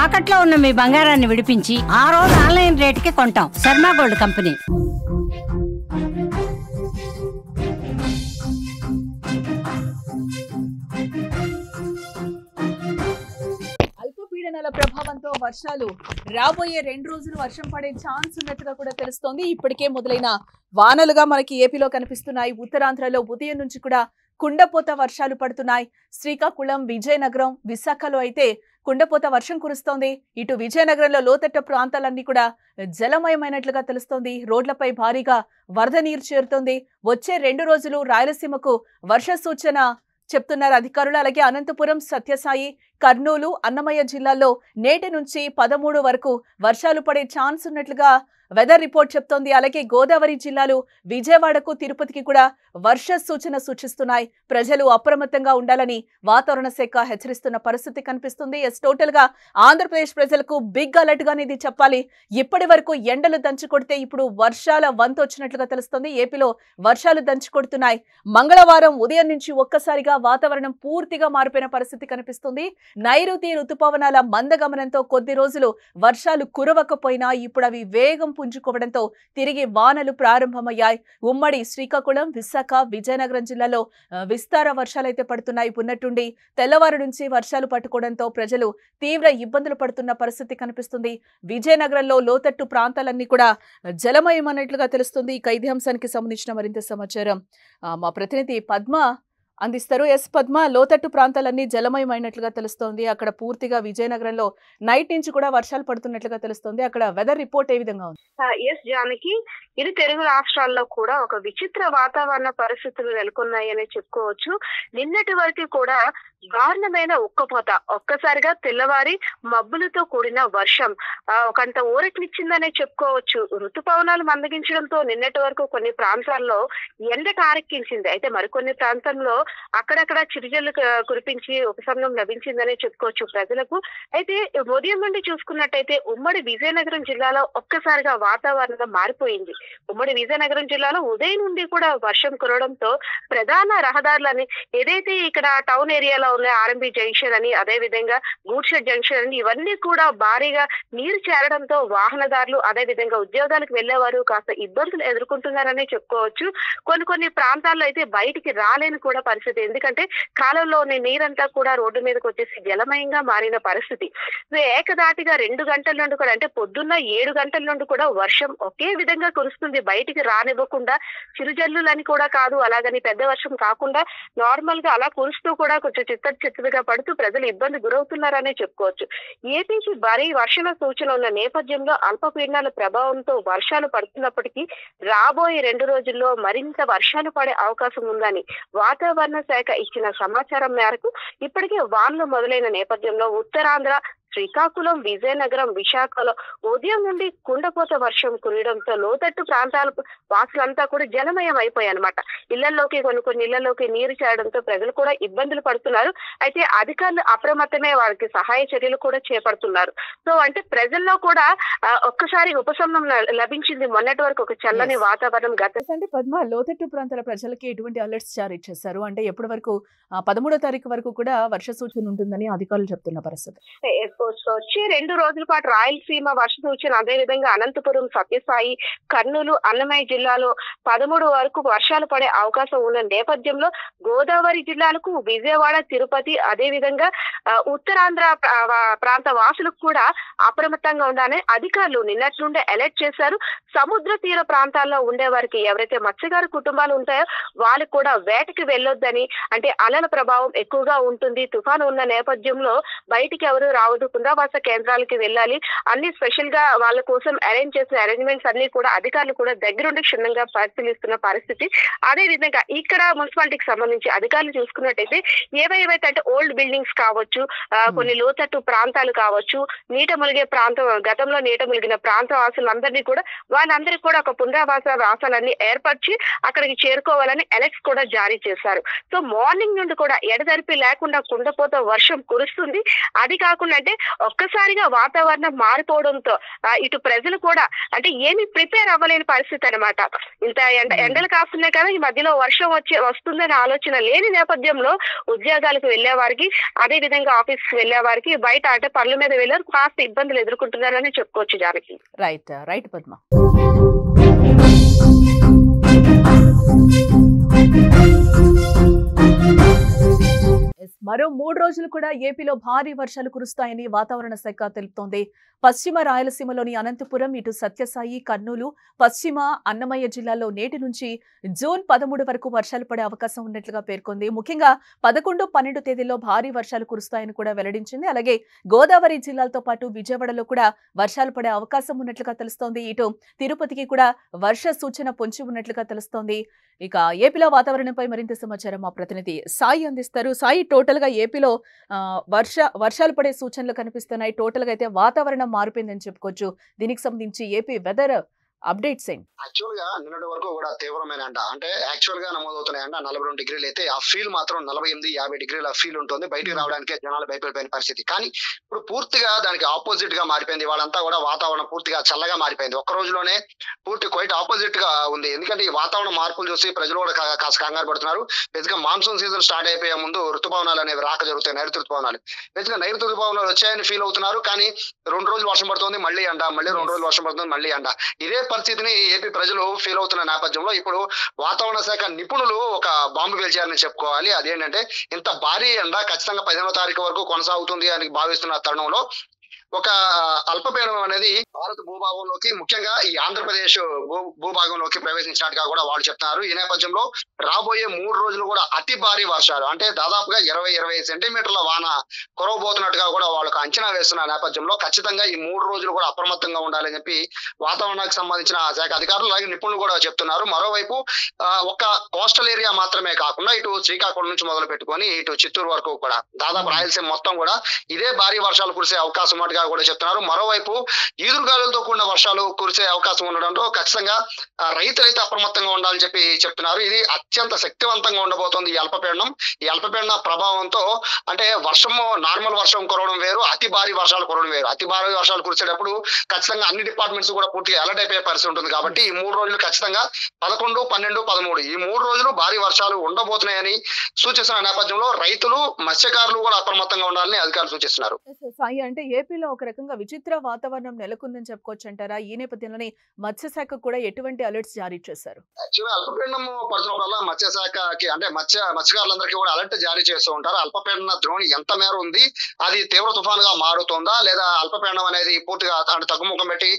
తాకట్లో ఉన్న మీ బంగారాన్ని విడిపించి ఆ రోజు ఆన్లైన్ రేటుకి కొంటాం. Sharma gold company. అల్పపీడనాల ప్రభావంతో వర్షాలు రాబోయే 2 రోజులు వర్షం పడే ఛాన్స్ ఉన్నట్టుగా కూడా తెలుస్తోంది. ఇప్పటికే మొదలైన వానలుగా మనకి ఏపీలో కనిపిస్తున్నాయి. ఉత్తరాంధ్రలో ఉదయం నుంచి కూడా కుండపోత వర్షాలు పడుతున్నాయి. శ్రీకాకుళం, విజయనగరం, విశాఖలో అయితే కుండపోత వర్షం కురుస్తోంది. ఇటు విజయనగరంలో లోతట్టు ప్రాంతాలన్నీ కూడా జలమయమైనట్లుగా తెలుస్తోంది. రోడ్లపై భారీగా వరద నీరు చేరుతోంది. వచ్చే 2 రోజులు రాయలసీమకు వర్ష సూచన చెప్తున్నారు అధికారులు. అలాగే అనంతపురం, సత్యసాయి, కర్నూలు, అన్నమయ్య జిల్లాల్లో నేటి నుంచి 13 వరకు వర్షాలు పడే ఛాన్స్ ఉన్నట్లుగా వెదర్ రిపోర్ట్ చెప్తోంది. అలాగే గోదావరి జిల్లాలు విజయవాడకు, తిరుపతికి కూడా వర్ష సూచన సూచిస్తున్నాయి. ప్రజలు అప్రమత్తంగా ఉండాలని వాతావరణ శాఖ హెచ్చరిస్తున్న పరిస్థితి కనిపిస్తుంది. టోటల్ గా ఆంధ్రప్రదేశ్ ప్రజలకు బిగ్ అలర్ట్ గానే ఇది చెప్పాలి. ఇప్పటి వరకు ఎండలు దంచి కొడితే ఇప్పుడు వర్షాల వంతు వచ్చినట్లుగా తెలుస్తుంది. ఏపీలో వర్షాలు దంచి కొడుతున్నాయి. మంగళవారం ఉదయం నుంచి ఒక్కసారిగా వాతావరణం పూర్తిగా మారిపోయిన పరిస్థితి కనిపిస్తుంది. నైరుతి రుతుపవనాల మందగమనంతో కొద్ది రోజులు వర్షాలు కురవకపోయినా ఇప్పుడు అవి వేగం పుంజుకోవడంతో తిరిగి వానలు ప్రారంభమయ్యాయి. ఉమ్మడి శ్రీకాకుళం, విశాఖ, విజయనగరం జిల్లాలో విస్తార వర్షాలైతే పడుతున్నాయి. ఉన్నట్టుండి తెల్లవారు నుంచి వర్షాలు పట్టుకోవడంతో ప్రజలు తీవ్ర ఇబ్బందులు పడుతున్న పరిస్థితి కనిపిస్తుంది. విజయనగరంలో లోతట్టు ప్రాంతాలన్నీ కూడా జలమయమన్నట్లుగా తెలుస్తుంది. ఇక ఇదే అంశానికి సంబంధించిన మరింత సమాచారం మా ప్రతినిధి పద్మ అందిస్తారు. పద్మ, లోతట్టు ప్రాంతాలన్నీ జలమయమైనట్లుగా తెలుస్తోంది. అక్కడ పూర్తిగా విజయనగరంలో నైట్ నుంచి కూడా వర్షాలు పడుతున్నట్లుగా తెలుస్తోంది. అక్కడ వెదర్ రిపోర్ట్ ఏ విధంగా ఉంది? జానకి, ఇరు తెలుగు రాష్ట్రాల్లో కూడా ఒక విచిత్ర వాతావరణ పరిస్థితులు నెలకొన్నాయని చెప్పుకోవచ్చు. నిన్నటి వరకు కూడా దారుణమైన ఉక్కపోత, ఒక్కసారిగా తెల్లవారి మబ్బులతో కూడిన వర్షం ఒకంత ఊరటినిచ్చిందనే చెప్పుకోవచ్చు. ఋతుపవనాలు మందగించడంతో నిన్నటి వరకు కొన్ని ప్రాంతాల్లో ఎండ టారెక్కించింది. అయితే మరికొన్ని ప్రాంతంలో అక్కడక్కడ చిరుజల్లు కురిపించి ఉపశమనం లభించిందనే చెప్పుకోవచ్చు ప్రజలకు. అయితే ఉదయం నుండి చూసుకున్నట్టయితే ఉమ్మడి విజయనగరం జిల్లాలో ఒక్కసారిగా వాతావరణం మారిపోయింది. ఉమ్మడి విజయనగరం జిల్లాలో ఉదయం నుండి కూడా వర్షం కురవడంతో ప్రధాన రహదారులని ఏదైతే ఇక్కడ టౌన్ ఏరియాలో ఉన్న ఆర్ఎంబి జంక్షన్ అని, అదే విధంగా గూడ్షెడ్ జంక్షన్ అని, ఇవన్నీ కూడా భారీగా నీరు చేరడంతో వాహనదారులు, అదే విధంగా ఉద్యోగాలకు వెళ్లేవారు కాస్త ఇబ్బందులు ఎదుర్కొంటున్నారనే చెప్పుకోవచ్చు. కొన్ని ప్రాంతాల్లో అయితే బయటికి రాలేని కూడా పరిస్థితి. ఎందుకంటే కాలంలోని నీరంతా కూడా రోడ్డు మీదకి వచ్చేసి జలమయంగా మారిన పరిస్థితి. ఏకదాటిగా 2 గంటల నుండి కూడా, అంటే పొద్దున్న 7 గంటల నుండి కూడా వర్షం ఒకే విధంగా కురుస్తుంది. బయటికి రానివ్వకుండా, చిరుజల్లులని కూడా కాదు, అలాగని పెద్ద వర్షం కాకుండా నార్మల్ గా అలా కురుస్తూ కూడా కొంచెం చిత్తగా పడుతూ ప్రజలు ఇబ్బంది గురవుతున్నారనే చెప్పుకోవచ్చు. ఏపీకి భారీ వర్షాల సూచన ఉన్న నేపథ్యంలో అల్పపీడనాల ప్రభావంతో వర్షాలు పడుతున్నప్పటికీ రాబోయే 2 రోజుల్లో మరింత వర్షాలు పడే అవకాశం ఉందని వాతావరణ శాఖ ఇచ్చిన సమాచారం మేరకు ఇప్పటికే వానలు మొదలైన నేపథ్యంలో ఉత్తరాంధ్ర, శ్రీకాకుళం, విజయనగరం, విశాఖలో ఉదయం నుండి కుండపోత వర్షం కురియడంతో లోతట్టు ప్రాంతాల వాసులంతా కూడా జలమయం అయిపోయాయన్నమాట. ఇళ్లలోకి కొన్ని ఇళ్లలోకి నీరు చేరడంతో ప్రజలు కూడా ఇబ్బందులు పడుతున్నారు. అయితే అధికారులు అప్రమత్తమే వారికి సహాయ చర్యలు కూడా చేపడుతున్నారు. సో అంటే ప్రజల్లో కూడా ఒక్కసారి ఉపశమనం లభించింది. మొన్నటి వరకు ఒక చల్లని వాతావరణం. అంటే పద్మ, లోతట్టు ప్రాంతాల ప్రజలకి ఎటువంటి అలర్ట్స్ జారీ చేశారు? అంటే ఎప్పటి వరకు 13వ తారీఖు వరకు కూడా వర్ష సూచన ఉంటుందని అధికారులు చెప్తున్న పరిస్థితి. వచ్చే 2 రోజుల పాటు రాయలసీమ వర్ష సూచన, అదే విధంగా అనంతపురం, సత్యసాయి, కర్నూలు, అన్నమయ్య జిల్లాలో 13 వరకు వర్షాలు పడే అవకాశం ఉన్న నేపథ్యంలో గోదావరి జిల్లాలకు, విజయవాడ, తిరుపతి, అదే విధంగా ఉత్తరాంధ్ర ప్రాంత వాసులకు కూడా అప్రమత్తంగా ఉండాలని అధికారులు నిన్నటి నుండే అలర్ట్ చేశారు. సముద్ర తీర ప్రాంతాల్లో ఉండే వారికి, ఎవరైతే మత్స్యకారు కుటుంబాలు ఉంటాయో వాళ్ళకు కూడా వేటకి వెళ్ళొద్దని, అంటే అలల ప్రభావం ఎక్కువగా ఉంటుంది, తుఫాను ఉన్న నేపథ్యంలో బయటికి ఎవరు రావద్దు, పునరావాస కేంద్రాలకి వెళ్ళాలి, అన్ని స్పెషల్ గా వాళ్ళ కోసం అరేంజ్ చేసిన అరేంజ్మెంట్స్ అన్ని కూడా అధికారులు కూడా దగ్గరుండి క్షుణ్ణంగా పరిశీలిస్తున్న పరిస్థితి. అదే విధంగా ఇక్కడ మున్సిపాలిటీకి సంబంధించి అధికారులు చూసుకున్నట్టయితే ఏవైతే అంటే ఓల్డ్ బిల్డింగ్స్ కావచ్చు, కొన్ని లోతట్టు ప్రాంతాలు కావచ్చు, నీట మునిగే ప్రాంతం, గతంలో నీట మునిగిన ప్రాంత వాసులందరినీ కూడా వాళ్ళందరికీ కూడా ఒక పునరావాస వాసాలన్నీ ఏర్పరిచి అక్కడికి చేరుకోవాలని అలర్ట్స్ కూడా జారీ చేశారు. సో మార్నింగ్ నుండి కూడా ఎడతెరిపి లేకుండా కుండపోత వర్షం కురుస్తుంది. అది కాకుండా అంటే ఒక్కసారిగా వాతావరణం మారిపోవడంతో ఇటు ప్రజలు కూడా అంటే ఏమి ప్రిపేర్ అవ్వలేని పరిస్థితి అనమాట. ఇంత ఎండలు కాస్తున్నాయి కదా, ఈ మధ్యలో వర్షం వస్తుందనే ఆలోచన లేని నేపథ్యంలో ఉద్యోగాలకు వెళ్లే వారికి, అదే విధంగా ఆఫీస్ కి వెళ్లే వారికి బయట అంటే పనుల మీద వెళ్ళారు కాస్త ఇబ్బందులు ఎదుర్కొంటున్నారని చెప్పుకోవచ్చు జానకి. రైట్ పద్మ. మరో 3 రోజులు కూడా ఏపీలో భారీ వర్షాలు కురుస్తాయని వాతావరణ శాఖ తెలుపుతోంది. పశ్చిమ రాయలసీమలోని అనంతపురం, ఇటు సత్యసాయి, కర్నూలు, పశ్చిమ అన్నమయ్య జిల్లాల్లో నేటి నుంచి జూన్ 13 వరకు వర్షాలు పడే అవకాశం ఉన్నట్లుగా పేర్కొంది. ముఖ్యంగా 11, 12 తేదీల్లో భారీ వర్షాలు కురుస్తాయని కూడా వెల్లడించింది. అలాగే గోదావరి జిల్లాలతో పాటు విజయవాడలో కూడా వర్షాలు పడే అవకాశం ఉన్నట్లుగా తెలుస్తోంది. ఇటు తిరుపతికి కూడా వర్ష సూచన పొంచి ఉన్నట్లుగా తెలుస్తోంది. ఇక ఏపీలో వాతావరణంపై మరింత సమాచారం మా ప్రతినిధి సాయి అందిస్తారు. సాయి, టోటల్ గా ఏపీలో వర్షాలు పడే సూచనలు కనిపిస్తున్నాయి. టోటల్ గా అయితే వాతావరణం మారిపోయిందని చెప్పుకోవచ్చు. దీనికి సంబంధించి ఏపీ వెదర్ అప్డేట్స్ ఏంటి? యాక్చువల్ గా నిన్నటి వరకు కూడా తీవ్రమైన ఎండ, అంటే యాక్చువల్ గా నమోదవుతున్న ఎండ 42 డిగ్రీలు అయితే ఆ ఫీల్ మాత్రం 48-50 డిగ్రీల ఫీల్ ఉంటుంది. బయటికి రావడానికి జనాలు భయపడిపోయిన పరిస్థితి. కానీ ఇప్పుడు పూర్తిగా దానికి ఆపోజిట్ గా మారిపోయింది. వాళ్ళంతా కూడా వాతావరణం పూర్తిగా చల్లగా మారిపోయింది. ఒక్క రోజులోనే పూర్తి క్వైట్ ఆపోజిట్ గా ఉంది. ఎందుకంటే ఈ వాతావరణ మార్పులు చూసి ప్రజలు కూడా కాస్త కంగారు పడుతున్నారు. బేసిక్గా మాన్సూన్ సీజన్ స్టార్ట్ అయిపోయే ముందు ఋతుపవనాలు అనేవి రాక జరుగుతాయి. నైరుతి ఋతుపవనాలు బేసిక్గా నైరుతి ఋతుపవనాలు వచ్చాయని ఫీల్ అవుతున్నారు. కానీ 2 రోజులు వర్షం పడుతుంది, మళ్ళీ ఎండ, మళ్ళీ 2 రోజులు వర్షం పడుతుంది, మళ్ళీ ఎండ. ఇదే పరిస్థితిని ఏపీ ప్రజలు ఫీల్ అవుతున్న నేపథ్యంలో ఇప్పుడు వాతావరణ శాఖ నిపుణులు ఒక బాంబు పేల్చారని చెప్పుకోవాలి. అదేంటంటే ఇంత భారీ ఎండ ఖచ్చితంగా 15వ తారీఖు వరకు కొనసాగుతుంది అని భావిస్తున్న తరుణంలో ఒక అల్పపీడనం అనేది భారత భూభాగంలోకి, ముఖ్యంగా ఈ ఆంధ్రప్రదేశ్ భూభాగంలోకి ప్రవేశించినట్టుగా కూడా వాళ్ళు చెప్తున్నారు. ఈ నేపథ్యంలో రాబోయే 3 రోజులు కూడా అతి భారీ వర్షాలు, అంటే దాదాపుగా 20-25 సెంటీమీటర్ల వాన కురవబోతున్నట్టుగా కూడా వాళ్ళకు అంచనా వేస్తున్న నేపథ్యంలో ఖచ్చితంగా ఈ 3 రోజులు కూడా అప్రమత్తంగా ఉండాలని చెప్పి వాతావరణానికి సంబంధించిన శాఖ అధికారులు అలాగే నిపుణులు కూడా చెప్తున్నారు. మరోవైపు ఒక కోస్టల్ ఏరియా మాత్రమే కాకుండా ఇటు శ్రీకాకుళం నుంచి మొదలు పెట్టుకొని ఇటు చిత్తూరు వరకు కూడా దాదాపు రాయలసీమ మొత్తం కూడా ఇదే భారీ వర్షాలు కురిసే అవకాశం కూడా చెప్తున్నారు. మరోవైపు ఈదురుగాలులతో కూడిన వర్షాలు కురిసే అవకాశం ఉండడంతో ఖచ్చితంగా రైతులైతే అప్రమత్తంగా ఉండాలని చెప్పి చెప్తున్నారు. ఇది అత్యంత శక్తివంతంగా ఉండబోతోంది ఈ అల్పపీడనం. ఈ అల్పపీడన ప్రభావంతో అంటే వర్షము, నార్మల్ వర్షం కురవడం వేరు, అతి భారీ వర్షాలు కురవడం వేరు. అతి భారీ వర్షాలు కురిసేటప్పుడు ఖచ్చితంగా అన్ని డిపార్ట్మెంట్స్ కూడా పూర్తిగా అలర్ట్ అయిపోయే పరిస్థితి ఉంటుంది. కాబట్టి ఈ 3 రోజులు ఖచ్చితంగా 11, 12, 13 ఈ 3 రోజులు భారీ వర్షాలు ఉండబోతున్నాయని సూచిస్తున్న నేపథ్యంలో రైతులు, మత్స్యకారులు కూడా అప్రమత్తంగా ఉండాలని అధికారులు సూచిస్తున్నారు. సాయి, అంటే ఏపీలో ఒక రకంగా విచిత్ర వాతావరణం నెలకొందని చెప్పుకోవచ్చు అంటారా? ఈ నేపథ్యంలోనే మత్స్యశాఖ కూడా ఎటువంటి అలర్ట్స్ జారీ చేశారు? యాక్చువల్గా అల్పపీడనం పరిచినప్పుడల్లా మత్స్యశాఖకి అంటే మత్స్యకారులందరికీ కూడా అలర్ట్ జారీ చేస్తూ ఉంటారు. అల్పపీడన ద్రోణి ఎంత మేర ఉంది, అది తీవ్ర తుఫానుగా మారుతుందా లేదా అల్పపీడనం అనేది పూర్తిగా అంటే తగ్గుముఖం పెట్టి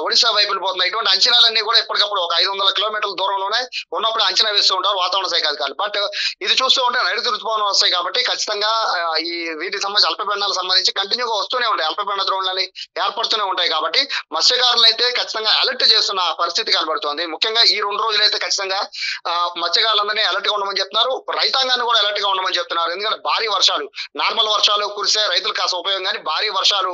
ఒడిశా వైపు వెళ్ళిపోతుంది, ఇటువంటి అంచనాలన్నీ కూడా ఎప్పటికప్పుడు ఒక 500 కిలోమీటర్ల దూరంలోనే ఉన్నప్పుడు అంచనా వేస్తూ ఉంటారు వాతావరణ శాఖ అధికారులు. బట్ ఇది చూస్తూ ఉంటే నైరుతి ఋతుపవనాలు వస్తాయి కాబట్టి ఖచ్చితంగా ఈ వీటికి సంబంధించి అల్పపీడనాలకు సంబంధించి కంటిన్యూగా వస్తూనే ఉంటాయి, అల్పపీడన ద్రోణులని ఏర్పడుతూనే ఉంటాయి. కాబట్టి మత్స్యకారులు అయితే ఖచ్చితంగా అలర్ట్ చేస్తున్న పరిస్థితి కనబడుతోంది. ముఖ్యంగా ఈ 2 రోజులు అయితే ఖచ్చితంగా మత్స్యకారులందరినీ అలర్ట్ గా ఉండమని చెప్తున్నారు, రైతాంగాన్ని కూడా అలర్ట్ గా ఉండమని చెప్తున్నారు. ఎందుకంటే భారీ వర్షాలు, నార్మల్ వర్షాలు కురిసే రైతులు కాస్త ఉపయోగం, కానీ భారీ వర్షాలు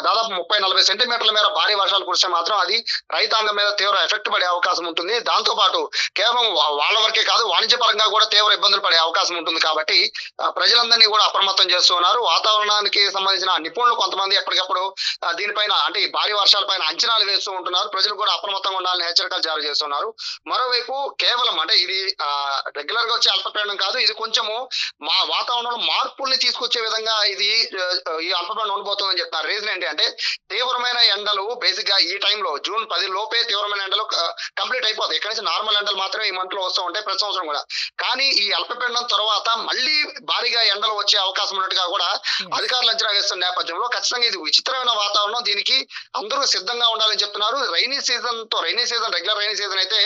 దాదాపు 30-40 సెంటీమీటర్ల మేర భారీ వర్షాలు కురిస్తే మాత్రం అది రైతాంగం మీద తీవ్ర ఎఫెక్ట్ పడే అవకాశం ఉంటుంది. దాంతో పాటు కేవలం వాళ్ళ వరకే కాదు, వాణిజ్యపరంగా కూడా తీవ్ర ఇబ్బందులు పడే అవకాశం ఉంటుంది. కాబట్టి ప్రజలందరినీ కూడా అప్రమత్తం చేస్తున్నారు. వాతావరణానికి సంబంధించిన నిపుణులు కొంతమంది ఎప్పటికప్పుడు దీనిపైన అంటే ఈ భారీ వర్షాలపైన అంచనాలు వేస్తూ ఉంటున్నారు. ప్రజలు కూడా అప్రమత్తంగా ఉండాలని హెచ్చరికలు జారీ చేస్తున్నారు. మరోవైపు కేవలం అంటే ఇది రెగ్యులర్ గా వచ్చే అల్పపీడనం కాదు, ఇది కొంచెము మా వాతావరణంలో మార్పుల్ని తీసుకొచ్చే విధంగా ఇది ఈ అల్పపీడనం ఉండబోతుందని చెప్తున్నారు. రీజన్ ఏంటి అంటే తీవ్రమైన ఎండలు బేసిక్ గా ఈ టైంలో జూన్ 10 లోపే తీవ్రమైన ఎండలు కంప్లీట్ అయిపోతాయి. ఇక్కడ నుంచి నార్మల్ ఎండలు మాత్రమే ఈ మంత్ లో వస్తూ ఉంటాయి ప్రతి సంవత్సరం కూడా. కానీ ఈ అల్పపీడనం తర్వాత మళ్ళీ భారీగా ఎండలు వచ్చే అవకాశం ఉన్నట్టుగా కూడా అధికారులు అంచనా వేస్తున్న నేపథ్యంలో ఖచ్చితంగా ఇది విచిత్రమైన వాతావరణం, దీనికి అందరూ సిద్ధంగా ఉండాలని చెప్తున్నారు. రెగ్యులర్ రైనీ సీజన్ అయితే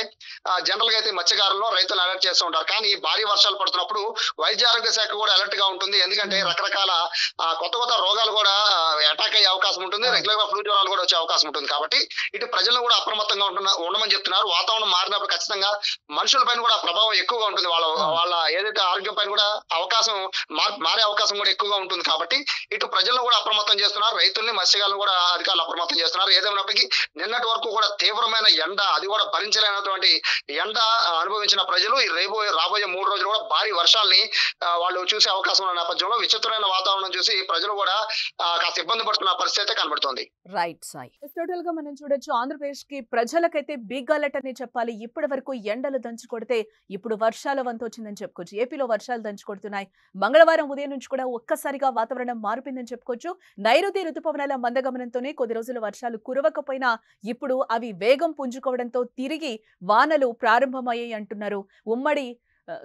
జనరల్ గా అయితే మత్స్యకారులను రైతులు అలర్ట్ చేస్తూ ఉంటారు. కానీ భారీ వర్షాలు పడుతున్నప్పుడు వైద్య ఆరోగ్య శాఖ కూడా అలర్ట్ గా ఉంటుంది. ఎందుకంటే రకరకాల కొత్త రోగాలు కూడా అటాక్ అటాక్ అయ్యే అవకాశం ఉంటుంది, రెగ్యులర్ గా ఫ్లూ జ్వరాలు కూడా వచ్చే అవకాశం ఉంటుంది. కాబట్టి ఇటు ప్రజలను కూడా అప్రమత్తంగా ఉండమని చెప్తున్నారు. వాతావరణం మారినప్పుడు ఖచ్చితంగా మనుషులపైన కూడా ప్రభావం ఎక్కువగా ఉంటుంది, వాళ్ళ ఏదైతే ఆరోగ్యం పైన కూడా అవకాశం మారే అవకాశం కూడా ఎక్కువగా ఉంటుంది. కాబట్టి ఇటు ప్రజలను కూడా అప్రమత్తం చేస్తున్నారు, రైతుల్ని మత్స్యకారులను కూడా అధికారులు అప్రమత్తం చేస్తున్నారు. ఏదేమైనప్పటికీ నిన్నటి వరకు కూడా తీవ్రమైన ఎండ, అది కూడా భరించలేనటువంటి ఎండ అనుభవించిన ప్రజలు ఈ రాబోయే 3 రోజులు కూడా భారీ వర్షాలని వాళ్ళు చూసే అవకాశం ఉన్న నేపథ్యంలో విచిత్రమైన వాతావరణం చూసి ప్రజలు కూడా కాస్త ఇబ్బంది పడుతున్న పరిస్థితి కనబడుతోంది. రైట్ సాయి. టోటల్ గా మనం చూడొచ్చు, ఆంధ్రప్రదేశ్ కి ప్రజలకైతే బిగ్ అలర్ట్ అని చెప్పాలి. ఇప్పటి వరకు ఎండలు దంచి కొడితే ఇప్పుడు వర్షాల వంతు వచ్చిందని చెప్పుకోవచ్చు. ఏపీలో వర్షాలు దంచి కొడుతున్నాయి. మంగళవారం ఉదయం నుంచి కూడా ఒక్కసారిగా వాతావరణం మారిపోయిందని చెప్పుకోవచ్చు. నైరుతి రుతుపవనాల మందగమనంతోనే కొద్ది రోజులు వర్షాలు కురవకపోయినా ఇప్పుడు అవి వేగం పుంజుకోవడంతో తిరిగి వానలు ప్రారంభమయ్యాయి అంటున్నారు. ఉమ్మడి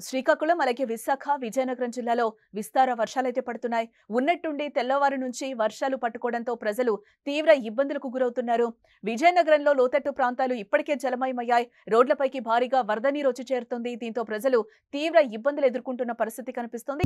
శ్రీకాకుళం, అలాగే విశాఖ, విజయనగరం జిల్లాలో విస్తార వర్షాలైతే పడుతున్నాయి. ఉన్నట్టుండి తెల్లవారు నుంచి వర్షాలు పట్టుకోవడంతో ప్రజలు తీవ్ర ఇబ్బందులకు గురవుతున్నారు. విజయనగరంలో లోతట్టు ప్రాంతాలు ఇప్పటికే జలమయమయ్యాయి. రోడ్లపైకి భారీగా వరద నీరు వచ్చి చేరుతుంది. దీంతో ప్రజలు తీవ్ర ఇబ్బందులు ఎదుర్కొంటున్న పరిస్థితి కనిపిస్తోంది.